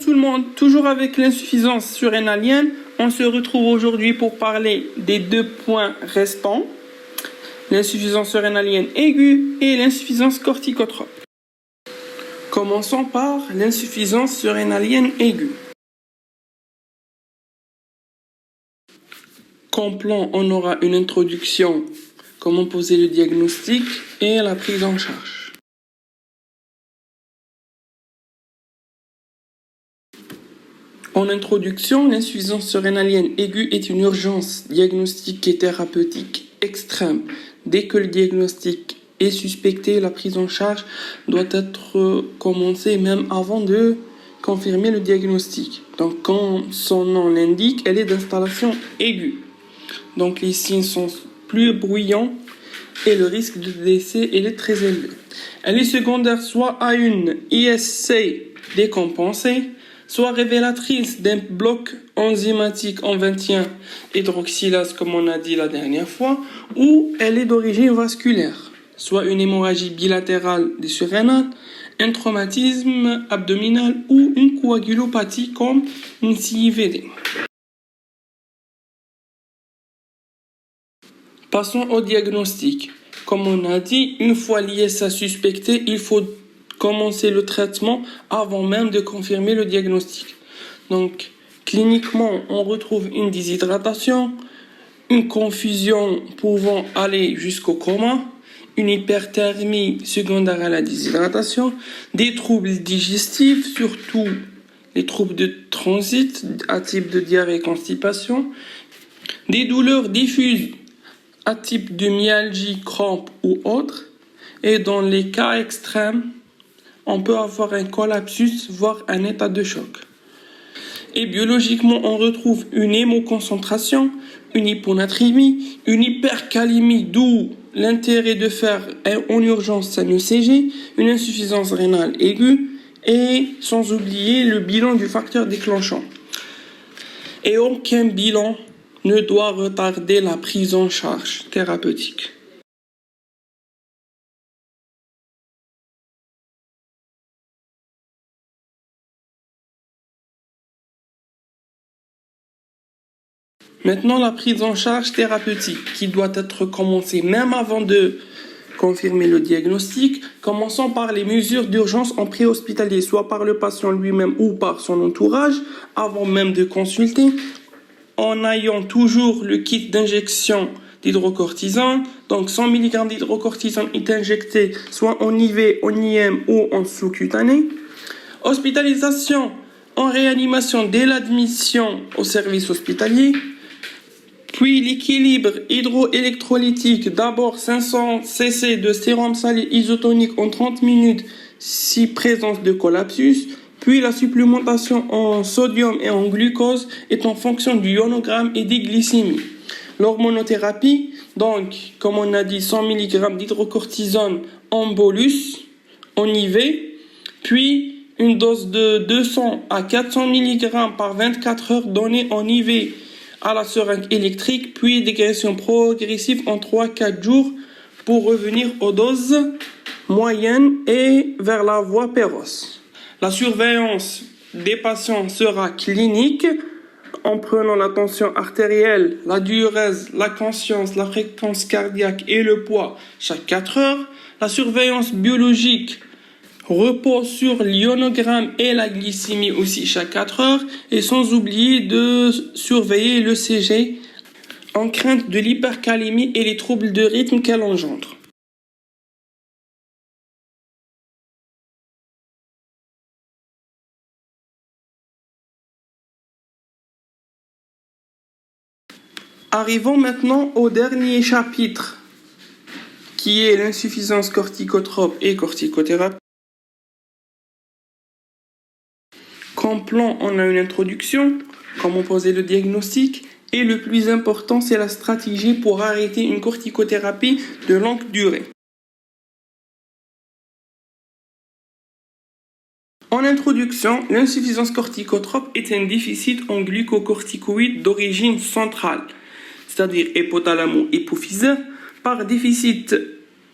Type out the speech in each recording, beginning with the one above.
tout le monde, toujours avec l'insuffisance surrénalienne, on se retrouve aujourd'hui pour parler des deux points restants, l'insuffisance surrénalienne aiguë et l'insuffisance corticotrope. Commençons par l'insuffisance surrénalienne aiguë. Comme plan, on aura une introduction, comment poser le diagnostic et la prise en charge. En introduction, l'insuffisance surrénalienne aiguë est une urgence diagnostique et thérapeutique extrême. Dès que le diagnostic est suspecté, la prise en charge doit être commencée même avant de confirmer le diagnostic. Donc, comme son nom l'indique, elle est d'installation aiguë. Donc, les signes sont plus bruyants et le risque de décès est très élevé. Elle est secondaire soit à une ISC décompensée, soit révélatrice d'un bloc enzymatique en 21 hydroxylase, comme on a dit la dernière fois, ou elle est d'origine vasculaire, soit une hémorragie bilatérale des surrénales, un traumatisme abdominal ou une coagulopathie comme une CIVD. Passons au diagnostic. Comme on a dit, une fois l'ISA suspecté, il faut commencer le traitement avant même de confirmer le diagnostic. Donc, cliniquement, on retrouve une déshydratation, une confusion pouvant aller jusqu'au coma, une hyperthermie secondaire à la déshydratation, des troubles digestifs, surtout les troubles de transit à type de diarrhée et constipation, des douleurs diffuses à type de myalgie, crampe ou autre, et dans les cas extrêmes, on peut avoir un collapsus, voire un état de choc. Et biologiquement, on retrouve une hémoconcentration, une hyponatrémie, une hypercalémie, d'où l'intérêt de faire en urgence un ECG, une insuffisance rénale aiguë, et sans oublier le bilan du facteur déclenchant. Et aucun bilan ne doit retarder la prise en charge thérapeutique. Maintenant, la prise en charge thérapeutique qui doit être commencée même avant de confirmer le diagnostic. Commençons par les mesures d'urgence en préhospitalier, soit par le patient lui-même ou par son entourage, avant même de consulter, en ayant toujours le kit d'injection d'hydrocortisone. Donc 100 mg d'hydrocortisone est injecté soit en IV, en IM ou en sous-cutané. Hospitalisation en réanimation dès l'admission au service hospitalier. Puis l'équilibre hydroélectrolytique, d'abord 500 cc de sérum salé isotonique en 30 minutes si présence de collapsus. Puis la supplémentation en sodium et en glucose est en fonction du ionogramme et des glycémies. L'hormonothérapie, donc comme on a dit 100 mg d'hydrocortisone en bolus, en IV, puis une dose de 200 à 400 mg par 24 heures donnée en IV à la seringue électrique, puis dégression progressive en 3-4 jours pour revenir aux doses moyennes et vers la voie péros. La surveillance des patients sera clinique en prenant la tension artérielle, la diurèse, la conscience, la fréquence cardiaque et le poids chaque 4 heures. La surveillance biologique repose sur l'ionogramme et la glycémie aussi chaque 4 heures, et sans oublier de surveiller le CG en crainte de l'hypercalémie et les troubles de rythme qu'elle engendre. Arrivons maintenant au dernier chapitre, qui est l'insuffisance corticotrope et corticothérapie. Comme plan, on a une introduction, comment poser le diagnostic, et le plus important, c'est la stratégie pour arrêter une corticothérapie de longue durée. En introduction, l'insuffisance corticotrope est un déficit en glucocorticoïdes d'origine centrale, c'est-à-dire hypothalamo-hypophysaire, par déficit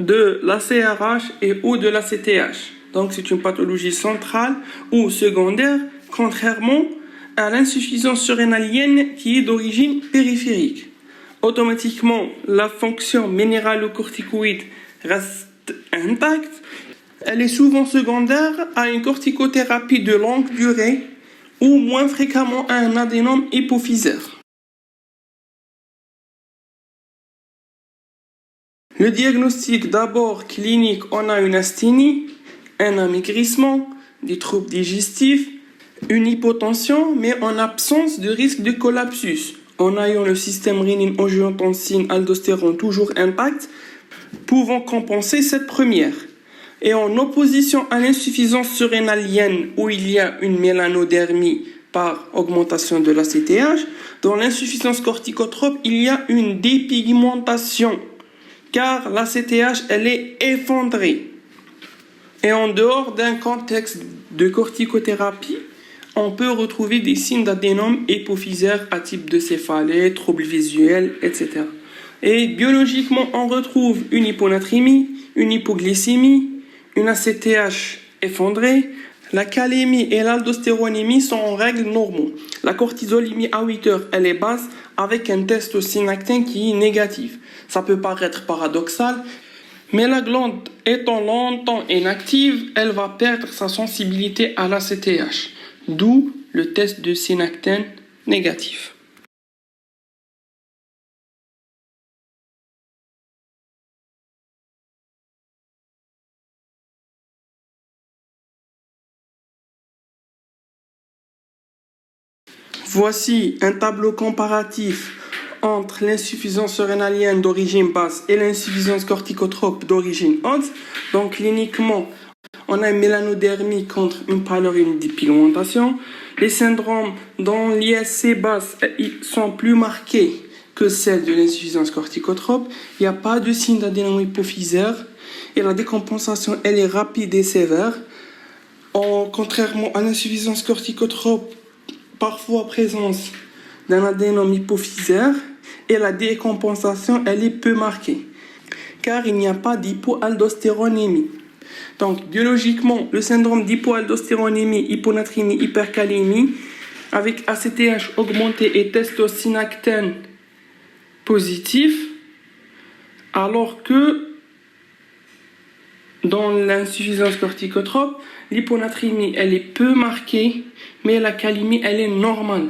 de la CRH et ou de la CTH. Donc c'est une pathologie centrale ou secondaire contrairement à l'insuffisance surrénalienne qui est d'origine périphérique. Automatiquement, la fonction minéralocorticoïde reste intacte. Elle est souvent secondaire à une corticothérapie de longue durée ou moins fréquemment à un adénome hypophysaire. Le diagnostic d'abord clinique, on a une asthénie, un amaigrissement, des troubles digestifs, une hypotension, mais en absence de risque de collapsus, en ayant le système rénine-angiotensine-aldostérone toujours intact, pouvant compenser cette première. Et en opposition à l'insuffisance surrénalienne où il y a une mélanodermie par augmentation de l'ACTH, dans l'insuffisance corticotrope, il y a une dépigmentation, car l'ACTH, elle est effondrée. Et en dehors d'un contexte de corticothérapie, on peut retrouver des signes d'adénome hypophysaire à type de céphalée, troubles visuels, etc. Et biologiquement, on retrouve une hyponatrémie, une hypoglycémie, une ACTH effondrée. La calémie et l'aldostéronémie sont en règle normaux. La cortisolémie à 8 heures, elle est basse avec un test au synactin qui est négatif. Ça peut paraître paradoxal, mais la glande étant longtemps inactive, elle va perdre sa sensibilité à l'ACTH, d'où le test de synactin négatif. Voici un tableau comparatif entre l'insuffisance surrénalienne d'origine basse et l'insuffisance corticotrope d'origine haute. Donc cliniquement, on a une mélanodermie contre une pâleur et une dépigmentation. Les syndromes dont l'ISC basse sont plus marqués que celles de l'insuffisance corticotrope. Il n'y a pas de signe d'adénome hypophysaire et la décompensation elle est rapide et sévère. Contrairement à l'insuffisance corticotrope, parfois présence d'un adénome hypophysaire et la décompensation elle est peu marquée car il n'y a pas d'hypoaldostéronémie. Donc biologiquement, le syndrome d'hypoaldostéronémie, hyponatrémie, hypercalémie avec ACTH augmenté et testosynactène positif, alors que dans l'insuffisance corticotrope, l'hyponatrémie elle est peu marquée, mais la calémie elle est normale.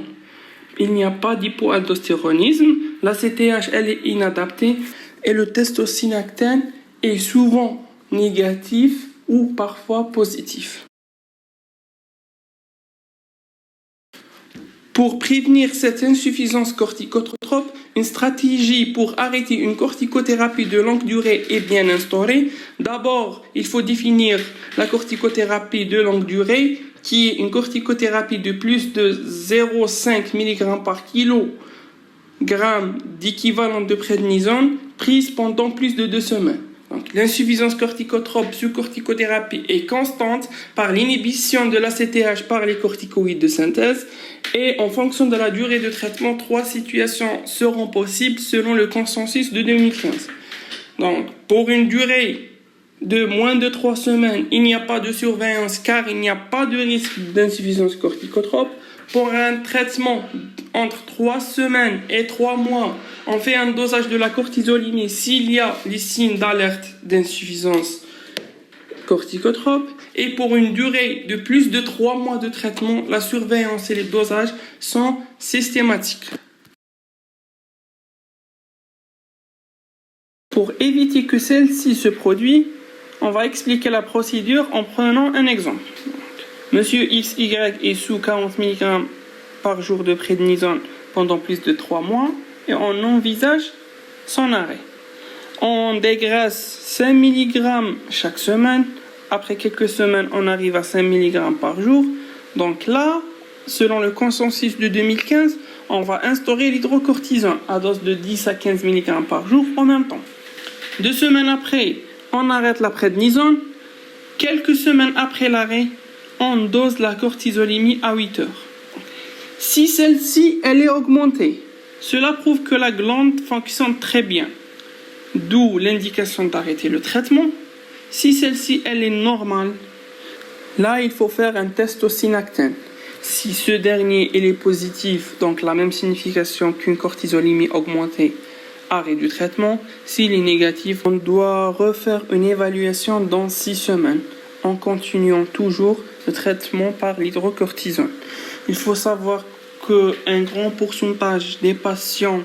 Il n'y a pas d'hypoaldostéronisme, la CTH elle est inadaptée et le testosynactène est souvent négatif ou parfois positif. Pour prévenir cette insuffisance corticotrope, une stratégie pour arrêter une corticothérapie de longue durée est bien instaurée. D'abord, il faut définir la corticothérapie de longue durée, qui est une corticothérapie de plus de 0,5 mg par kilogramme d'équivalent de prednisone prise pendant plus de 2 semaines. Donc, l'insuffisance corticotrope sous corticothérapie est constante par l'inhibition de l'ACTH par les corticoïdes de synthèse et en fonction de la durée de traitement, 3 situations seront possibles selon le consensus de 2015. Donc, pour une durée de moins de 3 semaines, il n'y a pas de surveillance car il n'y a pas de risque d'insuffisance corticotrope. Pour un traitement entre 3 semaines et 3 mois, on fait un dosage de la cortisolémie s'il y a les signes d'alerte d'insuffisance corticotrope. Et pour une durée de plus de 3 mois de traitement, la surveillance et les dosages sont systématiques. Pour éviter que celle-ci se produise, on va expliquer la procédure en prenant un exemple. Monsieur XY est sous 40 mg par jour de prednisone pendant plus de 3 mois et on envisage son arrêt. On dégraisse 5 mg chaque semaine. Après quelques semaines, on arrive à 5 mg par jour. Donc là, selon le consensus de 2015, on va instaurer l'hydrocortisone à dose de 10 à 15 mg par jour en même temps. 2 semaines après, on arrête la prednisone. Quelques semaines après l'arrêt, on dose la cortisolémie à 8 heures. Si celle-ci elle est augmentée, cela prouve que la glande fonctionne très bien, d'où l'indication d'arrêter le traitement. Si celle-ci elle est normale, là il faut faire un test au synactène. Si ce dernier il est positif, donc la même signification qu'une cortisolémie augmentée, arrêt du traitement. S'il est négatif, on doit refaire une évaluation dans 6 semaines en continuant toujours le traitement par l'hydrocortisone. Il faut savoir qu'un grand pourcentage des patients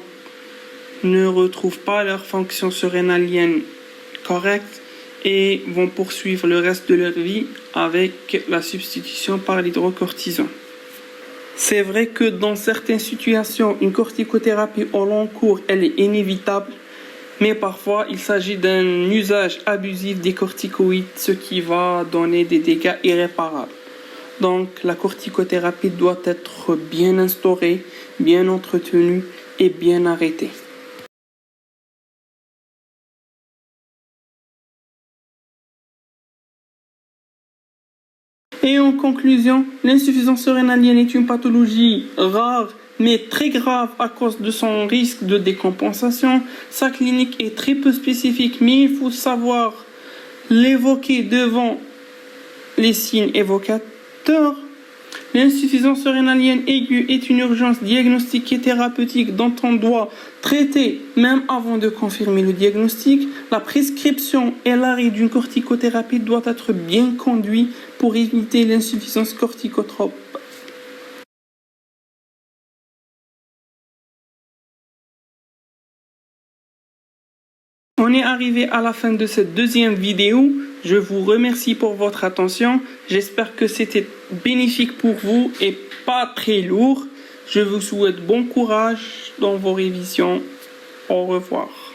ne retrouvent pas leur fonction surrénalienne correcte et vont poursuivre le reste de leur vie avec la substitution par l'hydrocortisone. C'est vrai que dans certaines situations, une corticothérapie au long cours, elle est inévitable, mais parfois il s'agit d'un usage abusif des corticoïdes, ce qui va donner des dégâts irréparables. Donc la corticothérapie doit être bien instaurée, bien entretenue et bien arrêtée. Et en conclusion, l'insuffisance surrénalienne est une pathologie rare mais très grave à cause de son risque de décompensation. Sa clinique est très peu spécifique, mais il faut savoir l'évoquer devant les signes évocateurs. L'insuffisance surrénalienne aiguë est une urgence diagnostique et thérapeutique dont on doit traiter même avant de confirmer le diagnostic. La prescription et l'arrêt d'une corticothérapie doivent être bien conduits pour éviter l'insuffisance corticotrope. On est arrivé à la fin de cette deuxième vidéo. Je vous remercie pour votre attention. J'espère que c'était bénéfique pour vous et pas très lourd. Je vous souhaite bon courage dans vos révisions. Au revoir.